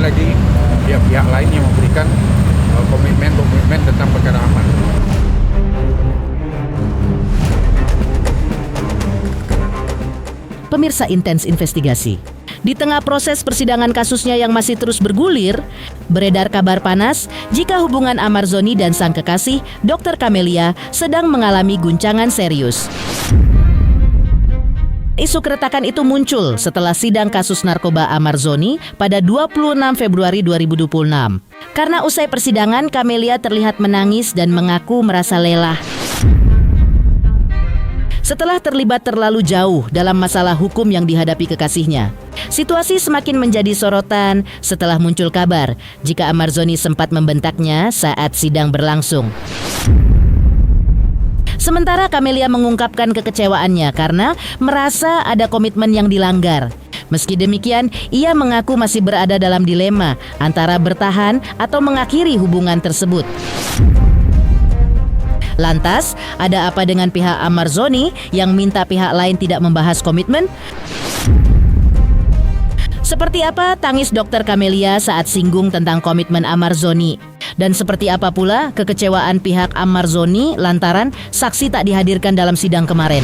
lagi pihak-pihak lain yang memberikan komitmen tentang perkara Amar. Pemirsa Intens Investigasi. Di tengah proses persidangan kasusnya yang masih terus bergulir, beredar kabar panas jika hubungan Amar Zoni dan sang kekasih, Dr. Camelia, sedang mengalami guncangan serius. Isu keretakan itu muncul setelah sidang kasus narkoba Amar Zoni pada 26 Februari 2026. Karena usai persidangan, Camelia terlihat menangis dan mengaku merasa lelah. Setelah terlibat terlalu jauh dalam masalah hukum yang dihadapi kekasihnya, situasi semakin menjadi sorotan setelah muncul kabar jika Amar Zoni sempat membentaknya saat sidang berlangsung. Sementara Camelia mengungkapkan kekecewaannya karena merasa ada komitmen yang dilanggar. Meski demikian, ia mengaku masih berada dalam dilema antara bertahan atau mengakhiri hubungan tersebut. Lantas, ada apa dengan pihak Amar Zoni yang minta pihak lain tidak membahas komitmen? Seperti apa tangis Dr. Camelia saat singgung tentang komitmen Amar Zoni? Dan seperti apa pula kekecewaan pihak Amar Zoni lantaran saksi tak dihadirkan dalam sidang kemarin?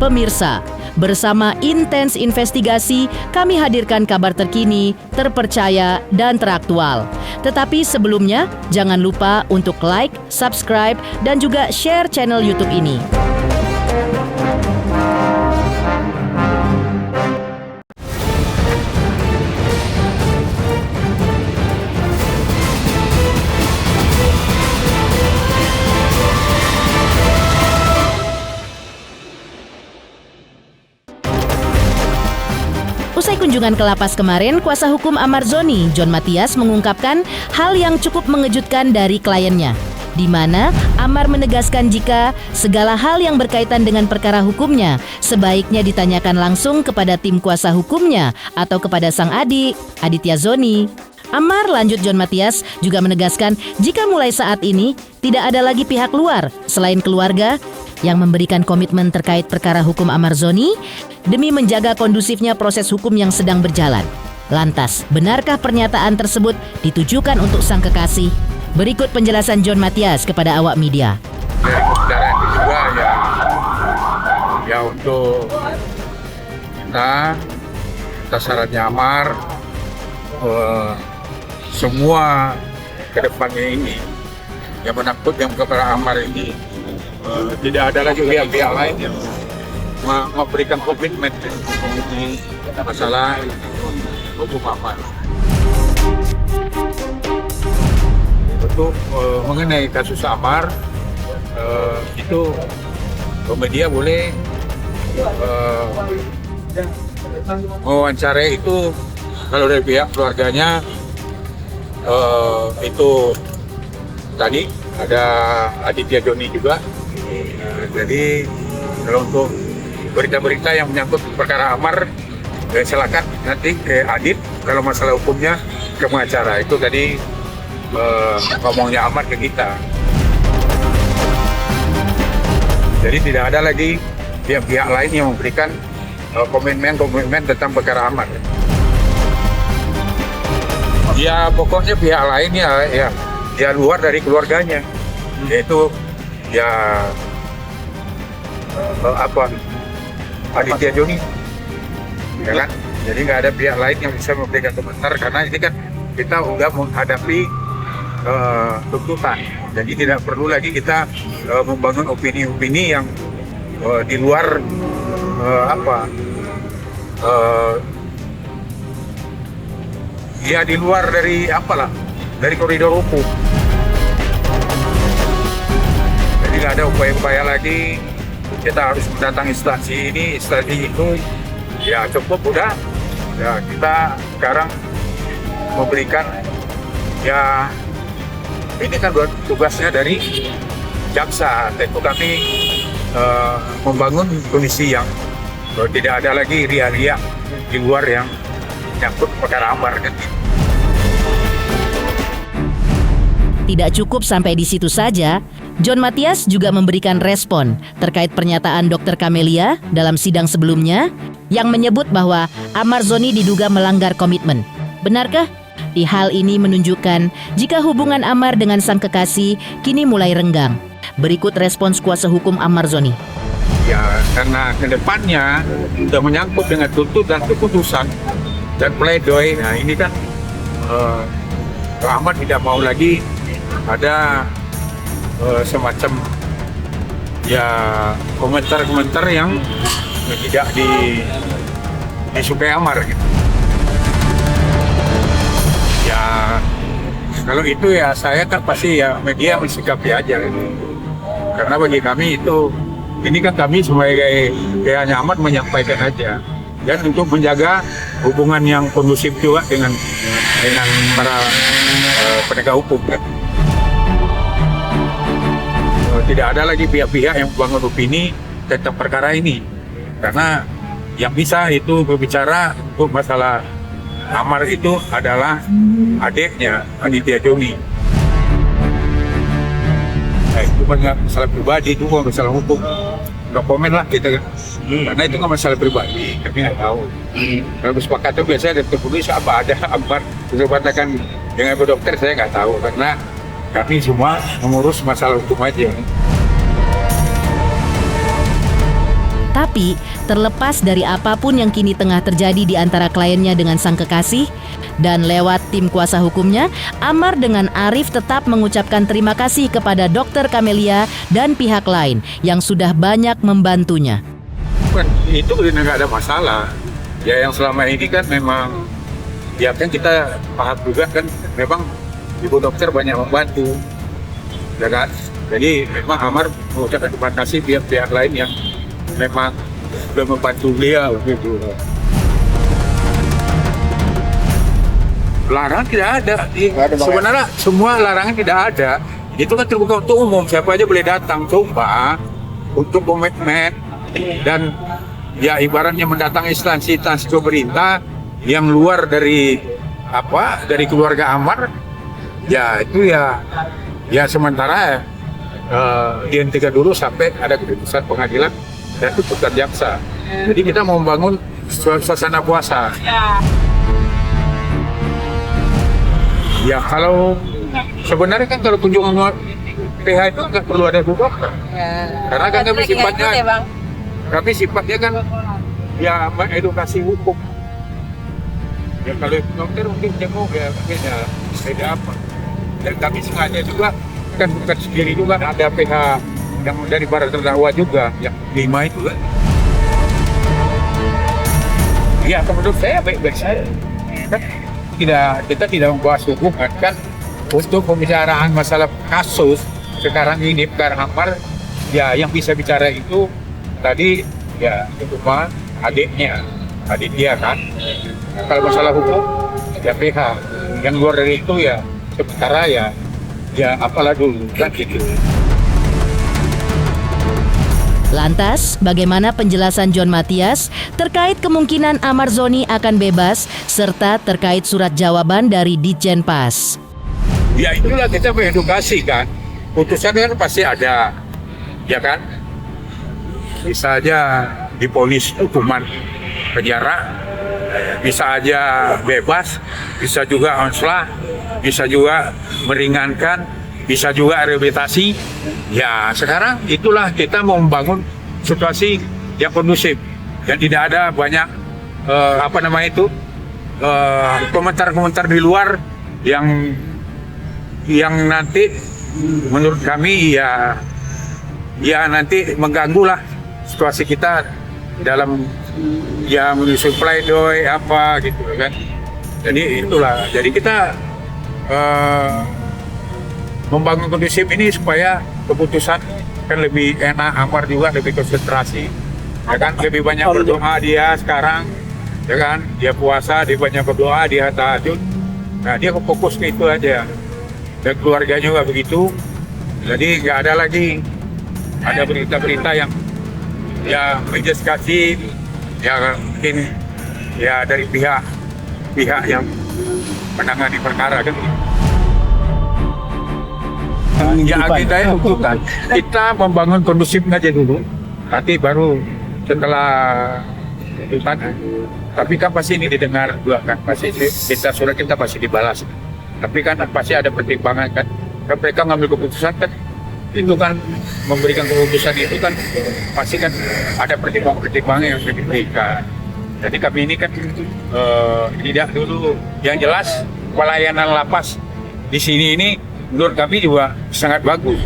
Pemirsa, bersama Intens Investigasi, kami hadirkan kabar terkini, terpercaya, dan teraktual. Tetapi sebelumnya, jangan lupa untuk like, subscribe, dan juga share channel YouTube ini. Usai kunjungan ke lapas kemarin, kuasa hukum Amar Zoni, John Mathias, mengungkapkan hal yang cukup mengejutkan dari kliennya, di mana Amar menegaskan jika segala hal yang berkaitan dengan perkara hukumnya sebaiknya ditanyakan langsung kepada tim kuasa hukumnya atau kepada sang adik, Aditya Zoni. Amar, lanjut John Mathias, juga menegaskan jika mulai saat ini tidak ada lagi pihak luar selain keluarga yang memberikan komitmen terkait perkara hukum Amar Zoni demi menjaga kondusifnya proses hukum yang sedang berjalan. Lantas, benarkah pernyataan tersebut ditujukan untuk sang kekasih? Berikut penjelasan John Mathias kepada awak media. Dari kebenaran itu juga ya untuk kita syaratnya Amar, semua kedepannya ini yang menakut yang kepada Amar ini tidak ada lagi pihak-pihak lain yang memberikan komitmen di masalah hukum Amar. Untuk mengenai kasus Amar, itu media boleh mewawancarai itu kalau dari pihak keluarganya. Itu tadi ada Aditya Zoni juga. Jadi kalau untuk berita-berita yang menyangkut perkara Amar, silakan nanti ke Adit. Kalau masalah hukumnya ke pengacara. Itu tadi ngomongnya Amar ke kita. Jadi tidak ada lagi pihak-pihak lain yang memberikan komitmen tentang perkara Amar. Ya pokoknya pihak lain ya luar dari keluarganya, yaitu Aditya Zoni, ya kan? Jadi nggak ada pihak lain yang bisa memberikan komentar karena ini kan kita udah menghadapi tuntutan, jadi tidak perlu lagi kita membangun opini-opini yang di luar di luar dari dari koridor hukum. Jadi nggak ada upaya-upaya lagi kita harus mendatangi instansi ini, instansi itu. Ya cukup udah. Ya kita sekarang memberikan ini kan tugasnya dari jaksa. Tentu kami membangun kondisi yang tidak ada lagi ria-ria di luar yang nyangkut perkara Amar kan. Tidak cukup sampai di situ saja, John Mathias juga memberikan respon terkait pernyataan Dr. Camelia dalam sidang sebelumnya yang menyebut bahwa Amar Zoni diduga melanggar komitmen. Benarkah? Di hal ini menunjukkan jika hubungan Amar dengan sang kekasih kini mulai renggang. Berikut respons kuasa hukum Amar Zoni. Ya, karena kedepannya sudah menyangkut dengan tuntutan keputusan dan pledoi. Nah ini kan Ahmad tidak mau lagi ada semacam ya komentar-komentar yang tidak disukai Amar gitu. Ya kalau itu ya saya kan pasti ya media mensikapi aja gitu. Karena bagi kami itu ini kan kami sebagai pihaknya Ahmad menyampaikan aja dan untuk menjaga hubungan yang kondusif juga dengan para penegak hukum kan. Tidak ada lagi pihak-pihak yang membangun opini tentang perkara ini karena yang bisa itu berbicara untuk masalah Amar itu adalah adiknya Aditya Joni. Nah, itu banyak masalah pribadi, itu bukan masalah hukum. Nggak komen lah kita kan. Karena itu kan masalah pribadi, kami nggak tahu. Kalau kesepakatan biasanya ada tertulis apa ada Amar kesepakatan dengan dokter saya nggak tahu karena kami semua mengurus masalah hukum aja. Tapi, terlepas dari apapun yang kini tengah terjadi di antara kliennya dengan sang kekasih, dan lewat tim kuasa hukumnya, Amar dengan Arif tetap mengucapkan terima kasih kepada Dokter Kamelia dan pihak lain yang sudah banyak membantunya. Itu nggak ada masalah. Ya yang selama ini kan memang, ya kan kita paham juga kan, memang ibu dokter banyak membantu, ya kan. Jadi memang Amar mengucapkan terima kasih pihak-pihak lain yang memang sudah membantu beliau gitu. Larangan tidak ada. Sebenarnya semua larangan tidak ada. Itu kan terbuka untuk umum, siapa aja boleh datang. Coba untuk komitmen dan ya ibaratnya mendatangi instansi pemerintah yang luar dari keluarga Amar, ya itu ya sementara dihentikan dulu sampai ada keputusan pengadilan dan putusan jaksa. Jadi kita mau membangun suasana puasa. Ya kalau sebenarnya kan kalau kunjungan PH itu nggak perlu ada dokter. Karena kan kami sifatnya kan ya edukasi hukum. Ya kalau dokter mungkin jenguk ya beda apa. Dan kami sengaja juga kan bukan sendiri juga ada PH yang dari para terdakwa juga yang 5 itu kan. Ya menurut saya baik-baik saja. Kan kita tidak membahas hubungan kan untuk pembicaraan masalah kasus sekarang ini perkara Amar, ya yang bisa bicara itu tadi ya cuma adiknya Aditya kan. Kalau masalah hukum ya PH, yang luar dari itu ya sementara ya apalah dulu kan gitu. Lantas, bagaimana penjelasan John Matias terkait kemungkinan Amar Zoni akan bebas serta terkait surat jawaban dari Ditjen Pas? Ya itulah kita mengedukasi kan. Putusan kan pasti ada, ya kan? Bisa aja diponis hukuman penjara, bisa aja bebas, bisa juga onslah, bisa juga meringankan, bisa juga rehabilitasi. Ya sekarang itulah kita mau membangun situasi yang kondusif dan tidak ada banyak komentar-komentar di luar yang nanti menurut kami ya nanti mengganggu lah situasi kita dalam ya menyusun pledoi apa gitu kan. Jadi itulah, jadi kita membangun kondusif ini supaya keputusan kan lebih enak, Amar juga lebih konsentrasi, ya kan, lebih banyak berdoa dia sekarang, ya kan, dia puasa, dia banyak berdoa, dia tahajud, nah dia fokus ke itu aja, dan keluarganya juga begitu, jadi nggak ada lagi ada berita-berita yang ya menjustifikasi ya mungkin ya dari pihak yang menangani perkara kan. Ya kita membangun kondusif aja dulu, nanti baru setelah itu kan. Tapi kan pasti ini didengar juga kan, pasti kita surat kita pasti dibalas. Tapi kan pasti ada pertimbangan kan. Mereka ngambil keputusan kan, itu kan memberikan keputusan itu kan pasti kan ada pertimbangan yang sudah diberikan. Jadi kami ini kan tidak dulu, yang jelas pelayanan lapas di sini ini menurut kami juga sangat bagus.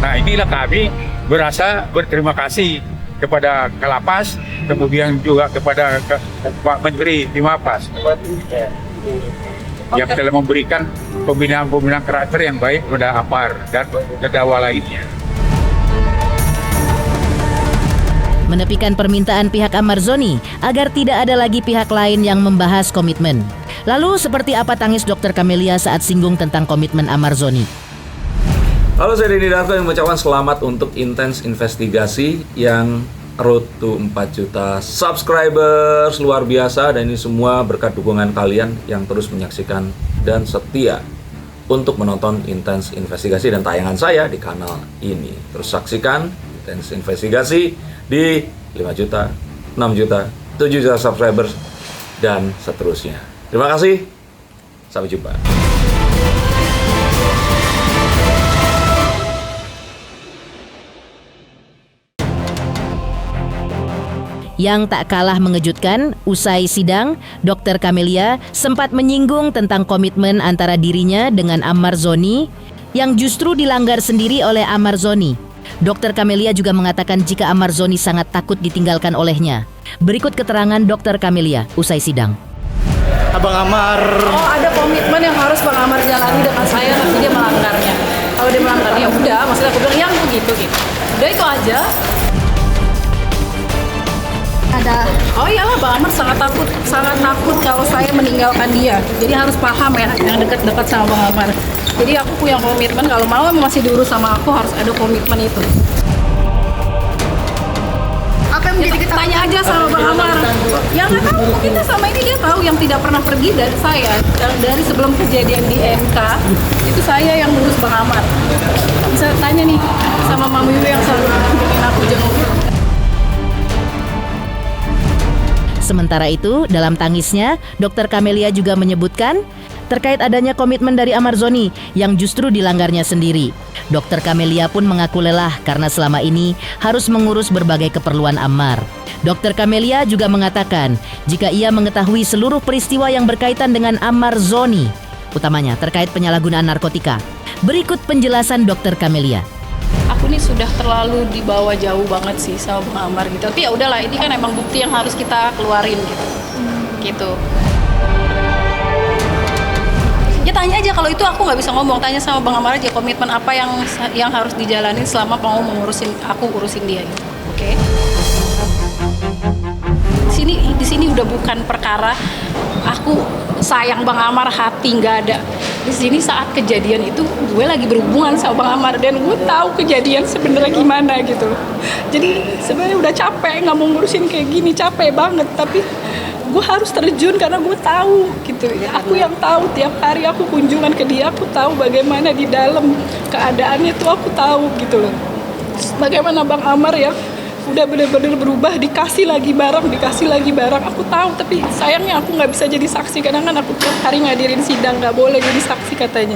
Nah inilah kami berasa berterima kasih kepada Kalapas, kemudian juga kepada Pak Menteri di Mapas yang telah memberikan pembinaan karakter yang baik kepada Amar dan terdakwa lainnya. Menepikan permintaan pihak Amar Zoni agar tidak ada lagi pihak lain yang membahas komitmen. Lalu seperti apa tangis Dr. Camelia saat singgung tentang komitmen Amar Zoni? Halo, saya Denny Darto yang mengucapkan selamat untuk Intens Investigasi yang road to 4 juta subscribers, luar biasa. Dan ini semua berkat dukungan kalian yang terus menyaksikan dan setia untuk menonton Intens Investigasi dan tayangan saya di kanal ini. Terus saksikan Intens Investigasi di 5 juta, 6 juta, 7 juta subscribers dan seterusnya. Terima kasih, sampai jumpa. Yang tak kalah mengejutkan, usai sidang, Dr. Camelia sempat menyinggung tentang komitmen antara dirinya dengan Amar Zoni yang justru dilanggar sendiri oleh Amar Zoni. Dr. Camelia juga mengatakan jika Amar Zoni sangat takut ditinggalkan olehnya. Berikut keterangan Dr. Camelia usai sidang. Abang Amar. Oh, ada komitmen yang harus Bang Amar jalani dengan saya, tapi dia melanggarnya. Kalau dia melanggarnya, udah, maksudnya aku bilang yang begitu gitu. Udah itu aja. Oh iyalah, Bang Amar sangat takut kalau saya meninggalkan dia. Jadi harus paham ya, yang dekat-dekat sama Bang Amar. Jadi aku punya komitmen, kalau mau masih diurus sama aku harus ada komitmen itu. Apa yang menjadi tanya aja sama Bang Amar. Yang nggak tahu, mungkin sama ini dia tahu yang tidak pernah pergi dari saya. Dari sebelum kejadian di MK, itu saya yang ngurus Bang Amar. Bisa tanya nih sama Mami Yu yang selalu bikin aku jenguk. Sementara itu, dalam tangisnya, Dr. Camelia juga menyebutkan terkait adanya komitmen dari Amar Zoni yang justru dilanggarnya sendiri. Dr. Camelia pun mengaku lelah karena selama ini harus mengurus berbagai keperluan Amar. Dr. Camelia juga mengatakan jika ia mengetahui seluruh peristiwa yang berkaitan dengan Amar Zoni, utamanya terkait penyalahgunaan narkotika. Berikut penjelasan Dr. Camelia. Aku nih sudah terlalu dibawa jauh banget sih sama Bang Amar gitu. Tapi ya udahlah, ini kan emang bukti yang harus kita keluarin gitu. Gitu. Ya tanya aja, kalau itu aku nggak bisa ngomong, tanya sama Bang Amar aja komitmen apa yang harus dijalanin selama mau urusin dia gitu. Oke. Di sini udah bukan perkara aku sayang Bang Amar, hati nggak ada. Di sini saat kejadian itu gue lagi berhubungan sama Bang Amar dan gue tahu kejadian sebenarnya gimana gitu. Jadi sebenarnya udah capek, nggak mau ngurusin kayak gini, capek banget. Tapi gue harus terjun karena gue tahu gitu. Aku yang tahu, tiap hari aku kunjungan ke dia, aku tahu bagaimana di dalam keadaannya tuh, aku tahu gitu loh. Bagaimana Bang Amar ya udah bener-bener berubah, dikasih lagi barang, aku tahu. Tapi sayangnya aku nggak bisa jadi saksi, karena kan aku tiap hari ngadirin sidang, nggak boleh jadi saksi katanya.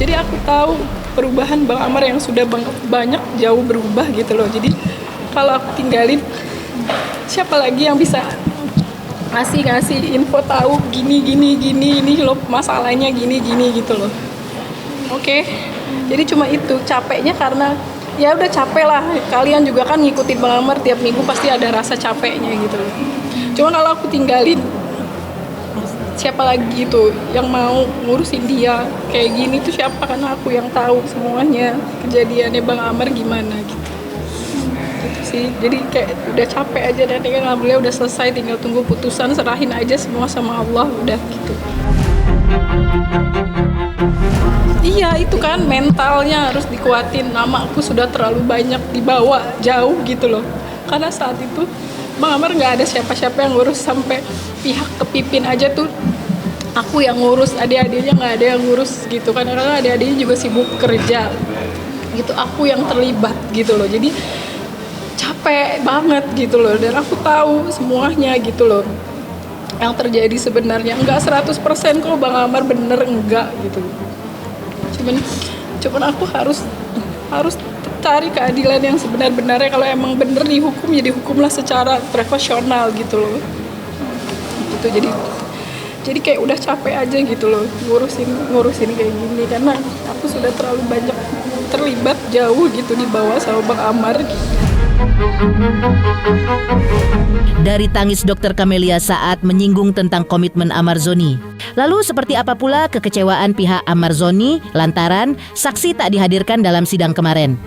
Jadi aku tahu perubahan Bang Amar yang sudah banyak jauh berubah gitu loh. Jadi kalau aku tinggalin, siapa lagi yang bisa ngasih info, tahu gini ini loh masalahnya gini gitu loh. Oke. Jadi cuma itu, capeknya karena ya udah capek lah. Kalian juga kan ngikutin Bang Amar tiap minggu, pasti ada rasa capeknya gitu loh. Cuma kalau aku tinggalin, siapa lagi tuh yang mau ngurusin dia kayak gini tuh, siapa? Karena aku yang tahu semuanya kejadiannya Bang Amar gimana gitu. Gitu sih. Jadi kayak udah capek aja, dan kan alhamdulillah udah selesai, tinggal tunggu putusan, serahin aja semua sama Allah, udah gitu. Iya, itu kan mentalnya harus dikuatin. Nama aku sudah terlalu banyak dibawa jauh gitu loh. Karena saat itu Bang Amar nggak ada siapa-siapa yang ngurus, sampai pihak Kepipin aja tuh aku yang ngurus, adik-adiknya nggak ada yang ngurus gitu kan, karena adik-adiknya juga sibuk kerja gitu, aku yang terlibat gitu loh. Jadi capek banget gitu loh, dan aku tahu semuanya gitu loh yang terjadi sebenarnya. Enggak 100% kok Bang Amar bener, enggak gitu. Cuman aku harus cari keadilan yang sebenar-benarnya. Kalau emang bener dihukum, ya dihukumlah secara profesional gitu loh. Gitu, jadi kayak udah capek aja gitu loh ngurusin kayak gini, karena aku sudah terlalu banyak terlibat jauh gitu di bawah sama Bang Amar. Dari tangis Dr. Camelia saat menyinggung tentang komitmen Amar Zoni. Lalu seperti apa pula kekecewaan pihak Amar Zoni lantaran saksi tak dihadirkan dalam sidang kemarin?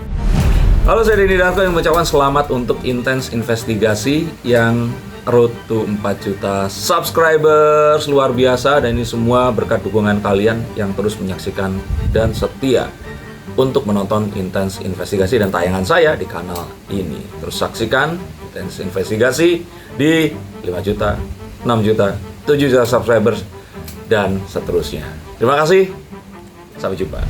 Halo, saya Denny Darko yang mengucapkan selamat untuk intens investigasi yang road to 4 juta subscribers, luar biasa. Dan ini semua berkat dukungan kalian yang terus menyaksikan dan setia untuk menonton intens investigasi dan tayangan saya di kanal ini. Terus saksikan intens investigasi di 5 juta, 6 juta, 7 juta subscribers dan seterusnya. Terima kasih, sampai jumpa.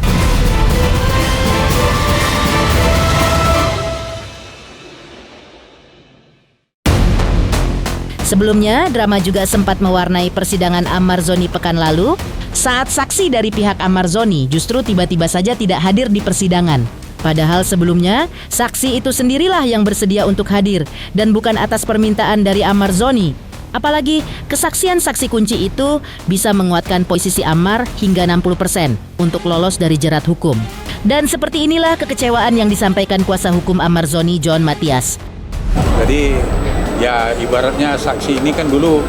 Sebelumnya, drama juga sempat mewarnai persidangan Amar Zoni pekan lalu saat saksi dari pihak Amar Zoni justru tiba-tiba saja tidak hadir di persidangan. Padahal sebelumnya, saksi itu sendirilah yang bersedia untuk hadir dan bukan atas permintaan dari Amar Zoni. Apalagi kesaksian saksi kunci itu bisa menguatkan posisi Amar hingga 60% untuk lolos dari jerat hukum. Dan seperti inilah kekecewaan yang disampaikan kuasa hukum Amar Zoni, John Matias. Jadi ya ibaratnya saksi ini kan dulu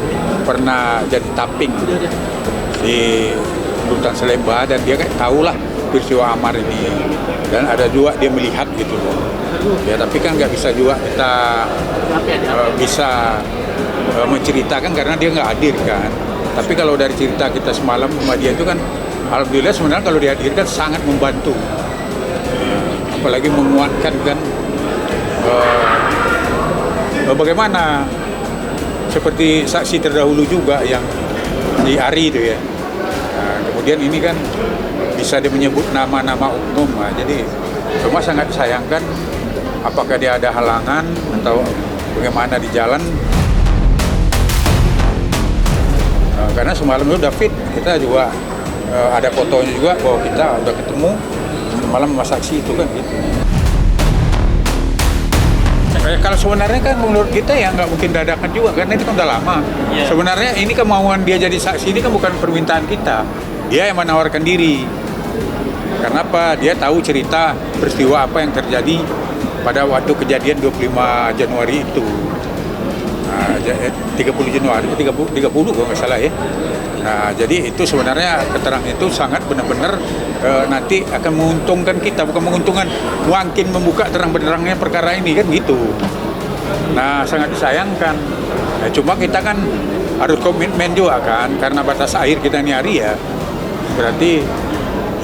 pernah jadi tapping di Rutan Salemba, dan dia kan tahulah peristiwa Amar ini, dan ada juga dia melihat gitu loh. Ya tapi kan nggak bisa juga kita bisa menceritakan karena dia nggak hadir kan. Tapi kalau dari cerita kita semalam sama dia itu kan, alhamdulillah sebenarnya kalau dihadirkan sangat membantu, apalagi menguatkan kan. Bagaimana seperti saksi terdahulu juga yang di Ari itu ya. Nah, kemudian ini kan bisa dia menyebut nama-nama umum. Nah, jadi cuma sangat disayangkan apakah dia ada halangan atau bagaimana di jalan. Karena semalam itu David kita juga ada fotonya juga bahwa kita udah ketemu semalam sama saksi itu kan gitu. Kalau sebenarnya kan menurut kita ya nggak mungkin dadakan juga karena itu kan udah lama. Yeah. Sebenarnya ini kemauan dia jadi saksi ini kan bukan permintaan kita. Dia yang menawarkan diri. Karena apa? Dia tahu cerita peristiwa apa yang terjadi pada waktu kejadian 25 Januari itu. Nah, 30 Januari, 30 kalau nggak salah ya. Nah, jadi itu sebenarnya keterangan itu sangat benar-benar nanti akan menguntungkan kita, bukan menguntungkan, mungkin membuka terang-benderangnya perkara ini kan gitu. Nah, sangat disayangkan. Nah, cuma kita kan harus komitmen juga kan, karena batas akhir kita ini hari ya, berarti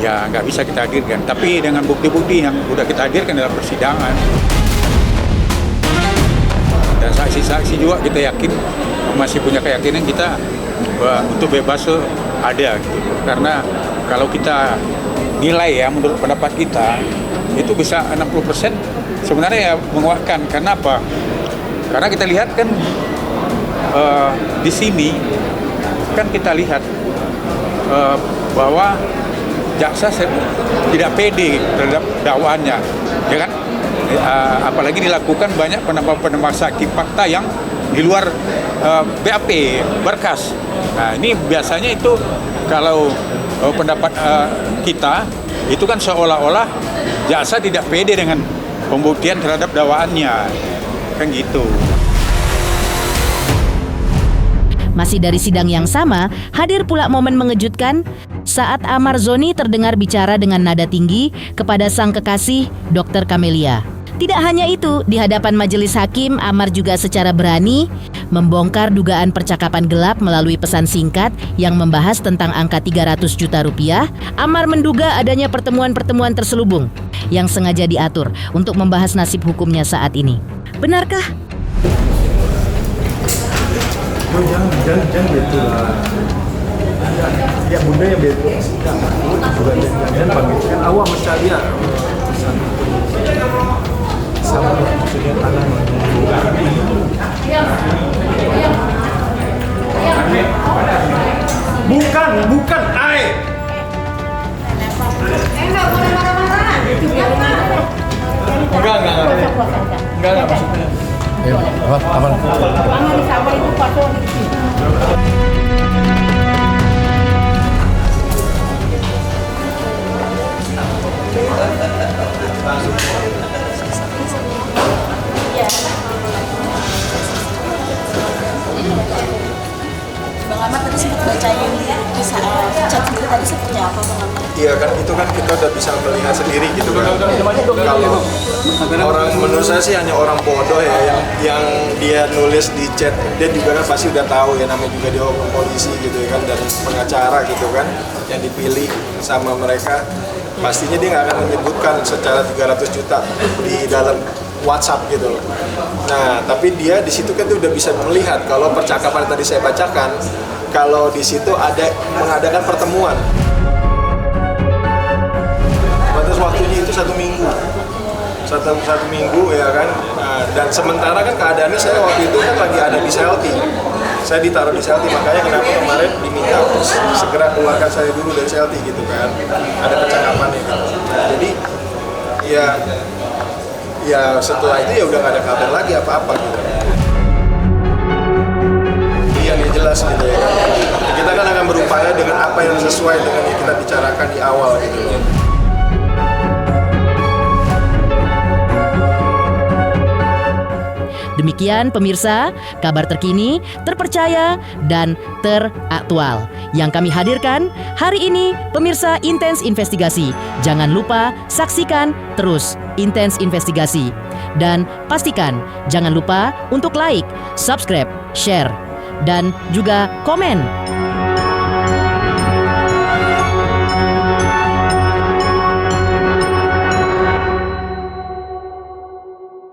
ya nggak bisa kita hadirkan. Tapi dengan bukti-bukti yang udah kita hadirkan dalam persidangan. Dan saksi-saksi juga kita yakin masih punya keyakinan kita untuk bebas ada gitu. Karena kalau kita nilai ya menurut pendapat kita itu bisa 60% sebenarnya ya menguatkan. Karena apa? Karena kita lihat kan di sini kan kita lihat bahwa jaksa tidak pede terhadap dakwaannya, ya kan? Apalagi dilakukan banyak penambah-penambah saksi fakta yang di luar BAP berkas. Nah, ini biasanya itu kalau pendapat kita itu kan seolah-olah jaksa tidak pede dengan pembuktian terhadap dakwaannya, kan gitu. Masih dari sidang yang sama, hadir pula momen mengejutkan saat Amar Zoni terdengar bicara dengan nada tinggi kepada sang kekasih, Dr. Camelia. Tidak hanya itu, di hadapan majelis hakim, Amar juga secara berani membongkar dugaan percakapan gelap melalui pesan singkat yang membahas tentang angka 300 juta rupiah. Amar menduga adanya pertemuan-pertemuan terselubung yang sengaja diatur untuk membahas nasib hukumnya saat ini. Benarkah? Jangan begitu lah. Ya bunda yang begitu. Jangan panggil kan awam sekali ya. sama maksudnya tanah bukan ai. Enggak maksudnya. Bang Ahmad tadi sempat bacain bisa chat sendiri tadi seperti apa Bang Ahmad? Iya kan itu kan kita udah bisa melihat sendiri gitu kan. Kalau orang menurut saya sih hanya orang bodoh ya yang dia nulis di chat, dia juga kan pasti udah tahu ya, namanya juga dia orang polisi gitu ya kan, dan pengacara gitu kan yang dipilih sama mereka, pastinya dia nggak akan menyebutkan secara 300 juta di dalam WhatsApp gitu loh. Nah, tapi dia di situ kan udah bisa melihat kalau percakapan yang tadi saya bacakan, kalau di situ ada mengadakan pertemuan. Batas waktunya itu 1 minggu. Satu minggu ya kan. Nah, dan sementara kan keadaannya saya waktu itu kan lagi ada di Selti. Saya ditaruh di Selti, makanya kenapa kemarin diminta segera keluarkan saya dulu dari Selti gitu kan. Ada percakapannya gitu. Nah, jadi ya setelah itu ya udah nggak ada kabar lagi apa-apa gitu. Yang jelas gitu ya kan. Kita kan akan berupaya dengan apa yang sesuai dengan yang kita bicarakan di awal gitu loh. Demikian pemirsa, kabar terkini, terpercaya, dan teraktual yang kami hadirkan hari ini. Pemirsa Intens Investigasi, jangan lupa saksikan terus Intens Investigasi. Dan pastikan jangan lupa untuk like, subscribe, share, dan juga komen.